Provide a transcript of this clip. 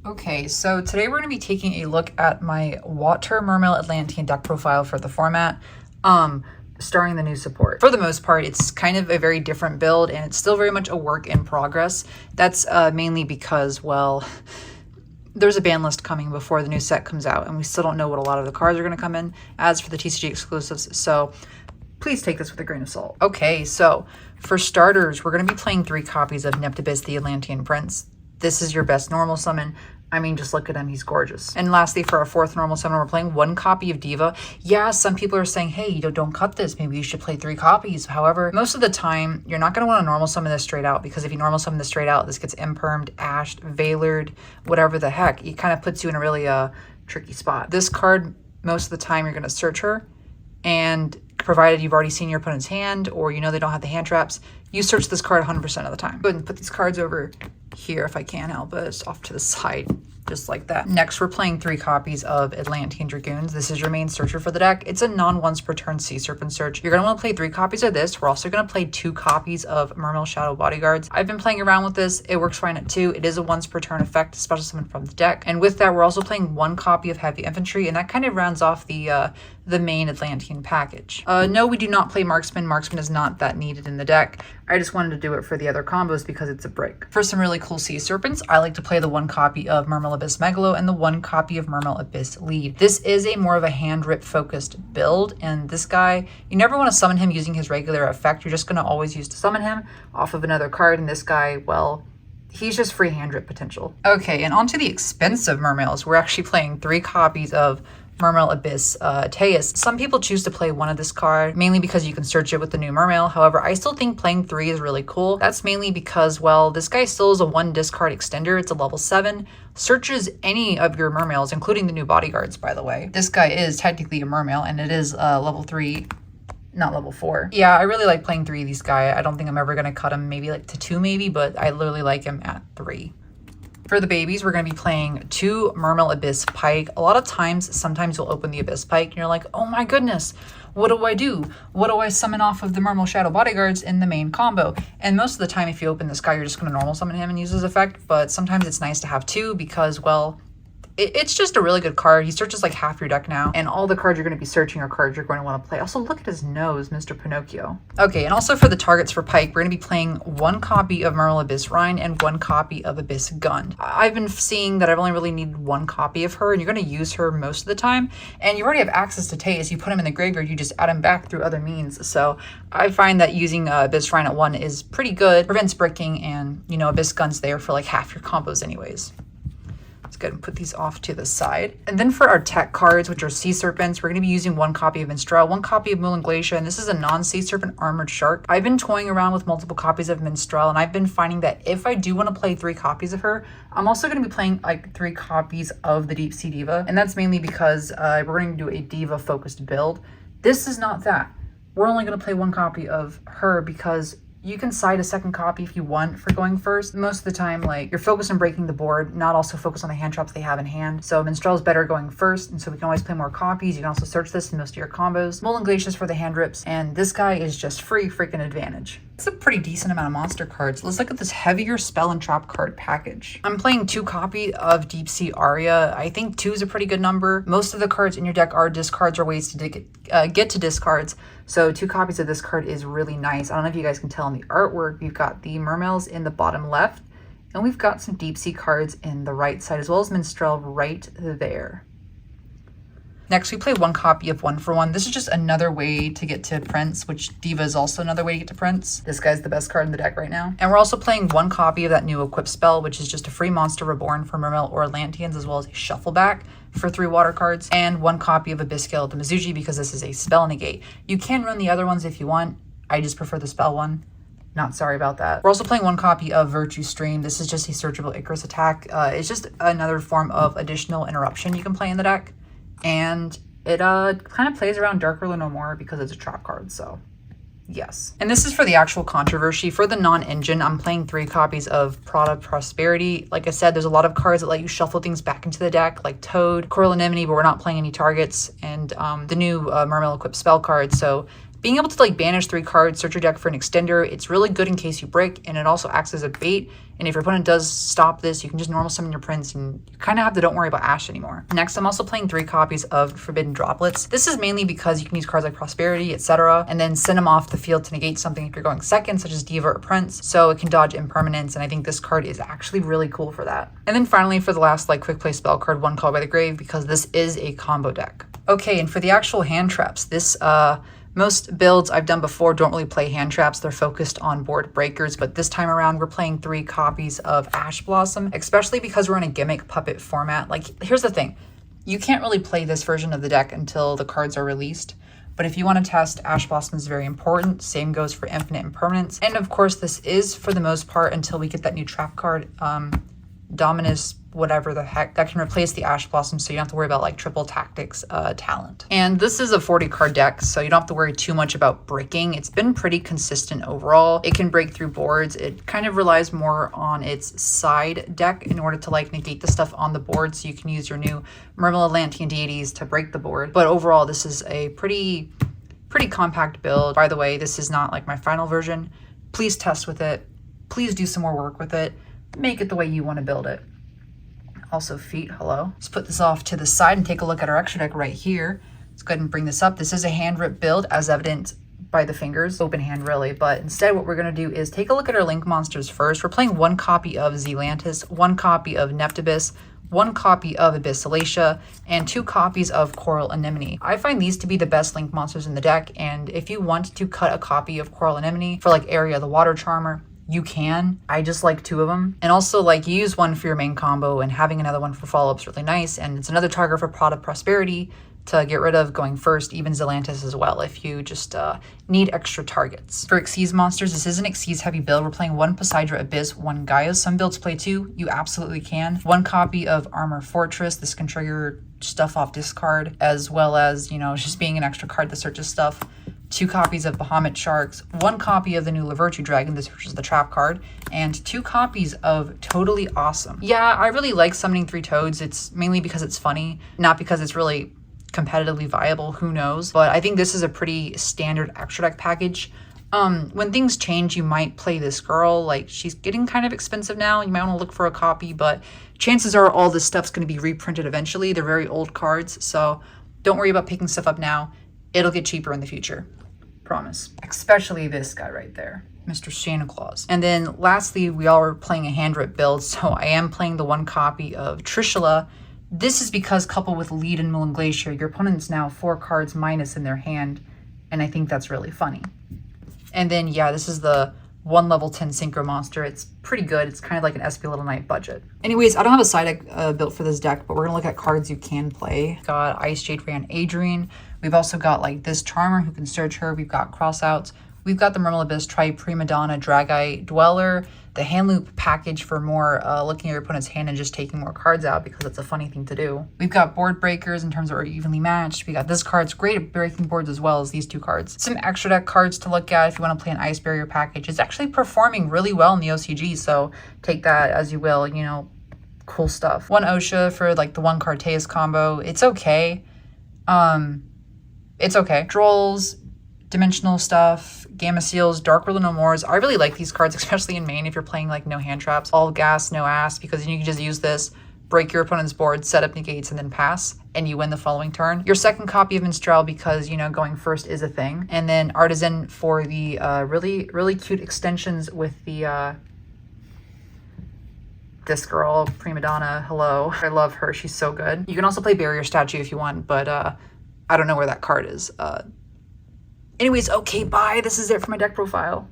Okay, so today we're going to be taking a look at my Water Mermail Atlantean deck profile for the format, starring the new support. For the most part, it's kind of a very different build, and it's still very much a work in progress. That's mainly because, well, there's a ban list coming before the new set comes out, and we still don't know what a lot of the cards are going to come in as for the TCG exclusives, so please take this with a grain of salt. Okay, so for starters, we're going to be playing 3 copies of Neptibus, the Atlantean Prince. This is your best normal summon. I mean, just look at him, he's gorgeous. And lastly, for our 4th normal summon, we're playing 1 copy of Diva. Yeah, some people are saying, hey, don't cut this, maybe you should play 3 copies. However, most of the time, you're not going to want to normal summon this straight out, because if you normal summon this straight out, this gets impermed, ashed, veilered, whatever the heck. It kind of puts you in a really tricky spot. This card, most of the time, you're going to search her, and provided you've already seen your opponent's hand, or you know they don't have the hand traps, you search this card 100% of the time. Go ahead and put these cards over here if I can help it, off to the side, just like that. Next, we're playing 3 copies of Atlantean Dragoons. This is your main searcher for the deck. It's a non-once per turn Sea Serpent search. You're going to want to play 3 copies of this. We're also going to play 2 copies of Mermail Shadow Bodyguards. I've been playing around with this. It works fine at 2. It is a once per turn effect, special summon from the deck. And with that, we're also playing 1 copy of Heavy Infantry, and that kind of rounds off the main Atlantean package. No, we do not play Marksman. Marksman is not that needed in the deck. I just wanted to do it for the other combos because it's a break. For some really cool Sea Serpents, I like to play the 1 copy of Mermail Abyss Megalo and the 1 copy of Mermail Abyss Lead. This is a more of a hand rip focused build, and this guy, you never want to summon him using his regular effect. You're just going to always use to summon him off of another card, and this guy, well, he's just free hand rip potential. Okay, and onto the expensive Mermails. We're actually playing 3 copies of Mermail Abyss Teus. Some people choose to play 1 of this card, mainly because you can search it with the new Mermail. However, I still think playing 3 is really cool. That's mainly because, well, this guy still is a 1 discard extender. It's a level 7. Searches any of your Mermails, including the new bodyguards, by the way. This guy is technically a Mermail, and it is level 3. Not level 4. Yeah, I really like playing 3 of these guys. I don't think I'm ever going to cut him maybe like to 2 maybe, but I literally like him at 3. For the babies, we're going to be playing 2 Mermail Abyss Pike. A lot of times, sometimes you'll open the Abyss Pike and you're like, oh my goodness, what do I do? What do I summon off of the Mermail Shadow Bodyguards in the main combo? And most of the time, if you open this guy, you're just going to normal summon him and use his effect. But sometimes it's nice to have 2 because, well, it's just a really good card. He searches like half your deck now, and all the cards you're going to be searching are cards you're going to want to play. Also, look at his nose, Mr. Pinocchio. Okay, and also for the targets for Pike, we're going to be playing 1 copy of Mermail Abyss Rhine and 1 copy of Abyss Gun. I've been seeing that I've only really needed 1 copy of her, and you're going to use her most of the time, and you already have access to Teus. You put him in the graveyard, you just add him back through other means. So I find that using Abyss Rhine at 1 is pretty good, prevents bricking, and, you know, Abyss Gun's there for like half your combos anyways. Let's go ahead and put these off to the side. And then for our tech cards, which are Sea Serpents, we're going to be using 1 copy of Minstrel, 1 copy of Moulin Glacier, and this is a non-Sea Serpent Armored Shark. I've been toying around with multiple copies of Minstrel, and I've been finding that if I do want to play 3 copies of her, I'm also going to be playing like 3 copies of the Deep Sea Diva, and that's mainly because we're going to do a Diva-focused build. This is not that. We're only going to play 1 copy of her because you can side a 2nd copy if you want for going first. Most of the time, like, you're focused on breaking the board, not also focused on the hand traps they have in hand. So Minstrel is better going first, and so we can always play more copies. You can also search this in most of your combos. Moulin Glacier for the hand rips, and this guy is just free freaking advantage. It's a pretty decent amount of monster cards. Let's look at this heavier spell and trap card package. I'm playing 2 copy of Deep Sea Aria. I think 2 is a pretty good number. Most of the cards in your deck are discards or ways to get to discards. So 2 copies of this card is really nice. I don't know if you guys can tell in the artwork. We've got the Mermails in the bottom left, and we've got some Deep Sea cards in the right side, as well as Minstrel right there. Next, we play 1 copy of 1 for 1. This is just another way to get to Prince, which Diva is also another way to get to Prince. This guy's the best card in the deck right now. And we're also playing 1 copy of that new Equip spell, which is just a free monster reborn for Mermail or Atlanteans, as well as a shuffle back for 3 water cards, and 1 copy of Abyss Gale to Mizuji because this is a spell negate. You can run the other ones if you want. I just prefer the spell one. Not sorry about that. We're also playing 1 copy of Virtue Stream. This is just a searchable Icarus attack. It's just another form of additional interruption you can play in the deck. And it kind of plays around Dark Ruler no more because it's a trap card, so yes. And this is for the actual controversy. For the non-engine, I'm playing 3 copies of ROTA Prosperity. Like I said, there's a lot of cards that let you shuffle things back into the deck, like Toad, Coral Anemone, but we're not playing any targets, and the new Mermail Equipped spell card. So Being able to like banish 3 cards, search your deck for an extender, it's really good in case you break, and it also acts as a bait. And if your opponent does stop this, you can just normal summon your prince and you kind of have to don't worry about Ash anymore. Next, I'm also playing 3 copies of Forbidden Droplets. This is mainly because you can use cards like Prosperity, etc., and then send them off the field to negate something if you're going second, such as Diva or Prince, so it can dodge impermanence, and I think this card is actually really cool for that. And then finally, for the last like quick play spell card, One Call by the Grave, because this is a combo deck. Okay, and for the actual hand traps, this most builds I've done before don't really play hand traps. They're focused on board breakers, but this time around we're playing 3 copies of Ash Blossom, especially because we're in a gimmick puppet format. Like, here's the thing. You can't really play this version of the deck until the cards are released. But if you want to test, Ash Blossom is very important. Same goes for Infinite Impermanence. And of course, this is for the most part until we get that new trap card, Dominus, whatever the heck, that can replace the Ash Blossom, so you don't have to worry about like triple tactics talent. And this is a 40 card deck, so you don't have to worry too much about breaking. It's been pretty consistent overall. It can break through boards. It kind of relies more on its side deck in order to like negate the stuff on the board, so you can use your new Mermail Atlantean deities to break the board. But overall, this is a pretty compact build. By the way, this is not like my final version. Please test with it. Please do some more work with it. Make it the way you want to build it. Also feet, hello. Let's put this off to the side and take a look at our extra deck right here. Let's go ahead and bring this up. This is a hand rip build as evident by the fingers, open hand really, but instead what we're gonna do is take a look at our link monsters first. We're playing 1 copy of Zelantis, 1 copy of Neptibus, 1 copy of Abyssalacia, and 2 copies of Coral Anemone. I find these to be the best link monsters in the deck, and if you want to cut a copy of Coral Anemone for like Area the Water Charmer, you can. I just like 2 of them. And also, like, you use 1 for your main combo, and having another one for follow-up's really nice, and it's another target for Pot of Prosperity to get rid of going first, even Zelantis as well, if you just need extra targets. For Xyz monsters, this is an Xyz heavy build. We're playing 1 Poseidra Abyss, 1 Gaia. Some builds play 2. You absolutely can. 1 copy of Armor Fortress. This can trigger stuff off discard, as well as, you know, just being an extra card that searches stuff. 2 copies of Bahamut Sharks, 1 copy of the new Lavertu Dragon, this is the trap card, and 2 copies of Totally Awesome. Yeah, I really like summoning 3 toads. It's mainly because it's funny, not because it's really competitively viable, who knows. But I think this is a pretty standard extra deck package. When things change, you might play this girl. Like, she's getting kind of expensive now. You might want to look for a copy, but chances are all this stuff's going to be reprinted eventually. They're very old cards, so don't worry about picking stuff up now. It'll get cheaper in the future. Promise. Especially this guy right there, Mr. Santa Claus. And then lastly, we are playing a hand rip build, so I am playing the 1 copy of Trishula. This is because coupled with Lead and Moon Glacier, your opponent's now 4 cards minus in their hand, and I think that's really funny. And then, yeah, this is the 1 level 10 Synchro monster. It's pretty good. It's kind of like an SP Little Knight budget. Anyways, I don't have a side deck built for this deck, but we're gonna look at cards you can play. Got Ice Jade Ran Adrian. We've also got like this Charmer who can search her. We've got Crossouts. We've got the Mermail Abyss Tribe, Prima Donna, Drageye, Dweller, the Hand Loop package for more looking at your opponent's hand and just taking more cards out because it's a funny thing to do. We've got board breakers in terms of are evenly matched. We got this card's great at breaking boards as well as these 2 cards. Some extra deck cards to look at if you want to play an Ice Barrier package. It's actually performing really well in the OCG, so take that as you will, you know, cool stuff. 1 Osha for like the 1 Carteus combo. It's okay. It's okay. Drolls, dimensional stuff, Gamma Seals, Dark World of No Mores. I really like these cards, especially in main if you're playing like no hand traps. All gas, no ass, because you can just use this, break your opponent's board, set up negates, and then pass, and you win the following turn. Your 2nd copy of Minstrel because, you know, going first is a thing. And then Artisan for the really cute extensions with the this girl, Prima Donna, hello. I love her, she's so good. You can also play Barrier Statue if you want, but I don't know where that card is. Anyways, okay, bye. This is it for my deck profile.